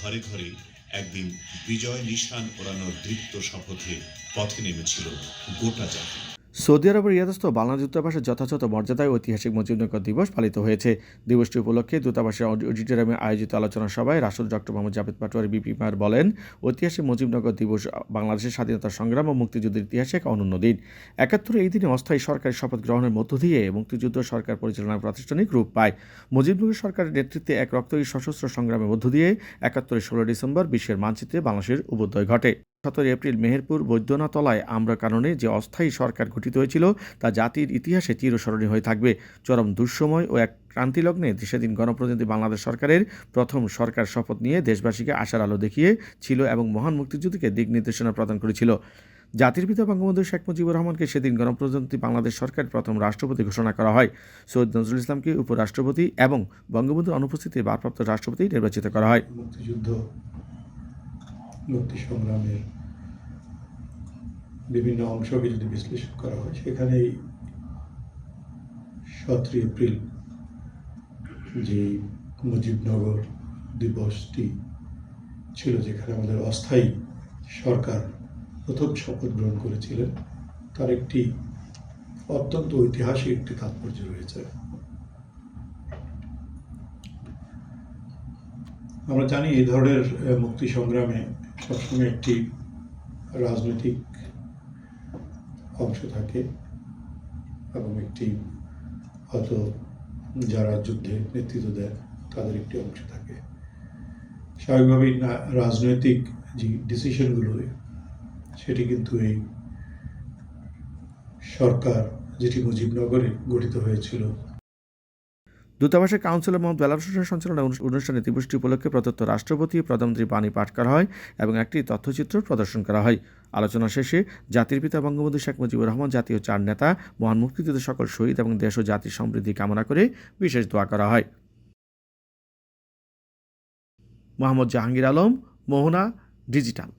ঘরে ঘরে একদিন বিজয় নিশান ওড়ানোর দৃপ্ত শপথে পথে নেমেছিল গোটা জাতি। সৌদি আরবের রিয়াদস্থ বাংলাদেশ দূতাবাসের যথাযথ মর্যাদায় ঐতিহাসিক মুজিবনগর দিবস পালিত হয়েছে। দিবসটি উপলক্ষে দূতাবাসের অডিটোরিয়ামে আয়োজিত আলোচনা সভায় রাষ্ট্রদূত ডক্টর মোহাম্মদ জাভেদ পাটোয়ারি বিপিআর বলেন, ঐতিহাসিক মুজিবনগর দিবস বাংলাদেশের স্বাধীনতা সংগ্রাম ও মুক্তিযুদ্ধের ইতিহাসে এক অনন্য দিন। ৭১ এই দিনে অস্থায়ী সরকারি শপথ গ্রহণের মধ্য দিয়ে মুক্তিযুদ্ধ সরকার পরিচালনার প্রাতিষ্ঠানিক রূপ পায়। মুজিবনগর সরকারের নেতৃত্বে এক রক্তহী সশস্ত্র সংগ্রামের মধ্য দিয়ে ৭১ 16 ডিসেম্বর বিশ্বের মানচিত্রে বাংলাদেশের উদয় ঘটে। ১৭ এপ্রিল মেহেরপুর বৈদ্যনাথতলায় আমরা কারণে যে অস্থায়ী সরকার গঠিত হয়েছিল তা জাতির ইতিহাসে চিরস্মরণীয় হয়ে থাকবে। চরম দুঃসময় ও এক ক্রান্তিলগ্নে সেদিন গণপ্রজাতন্ত্রী বাংলাদেশ সরকারের প্রথম সরকার শপথ নিয়ে দেশবাসীকে আশার আলো দেখিয়ে ছিল এবং মহান মুক্তিযুদ্ধকে দিক নির্দেশনা প্রদান করেছিল। জাতির পিতা বঙ্গবন্ধু শেখ মুজিবুর রহমানকে সেদিন গণপ্রজাতন্ত্রী বাংলাদেশ সরকারের প্রথম রাষ্ট্রপতি ঘোষণা করা হয়। সৈয়দ নজরুল ইসলামকে উপরাষ্ট্রপতি এবং বঙ্গবন্ধুর অনুপস্থিতিতে ভারপ্রাপ্ত রাষ্ট্রপতি নির্বাচিত করা হয়। মুক্তিযুদ্ধ, মুক্তি সংগ্রামের বিভিন্ন অংশকে যদি বিশ্লেষণ করা হয়, সেখানেই 17 এপ্রিল যে মুজিবনগর দিবসটি ছিল, যেখানে আমাদের অস্থায়ী সরকার প্রথম শপথ গ্রহণ করেছিলেন, তার একটি অত্যন্ত ঐতিহাসিক একটি তাৎপর্য রয়েছে। আমরা জানি এই ধরনের মুক্তি সংগ্রামে সবসময় একটি রাজনৈতিক অংশ থাকে এবং একটি হয়তো যারা যুদ্ধে নেতৃত্ব দেয় তাদের একটি অংশ থাকে। স্বাভাবিকভাবেই রাজনৈতিক যে ডিসিশনগুলো, সেটি কিন্তু এই সরকার যেটি মুজিবনগরে গঠিত হয়েছিল। দূতাবাসের কাউন্সিলর মোহাম্মদ বেলাল হোসেনের সঞ্চালনায় অনুষ্ঠানে দিবসটি উপলক্ষে প্রদত্ত রাষ্ট্রপতি প্রধানমন্ত্রীর বাণী পাঠ করা হয় এবং একটি তথ্যচিত্র প্রদর্শন করা হয়। আলোচনা শেষে জাতির পিতা বঙ্গবন্ধু শেখ মুজিবুর রহমান, জাতীয় চার নেতা, মহান মুক্তিযুদ্ধের সকল শহীদ এবং দেশ ও জাতির সমৃদ্ধি কামনা করে বিশেষ দোয়া করা হয়। মোহাম্মদ জাহাঙ্গীর আলম, মোহনা ডিজিটাল।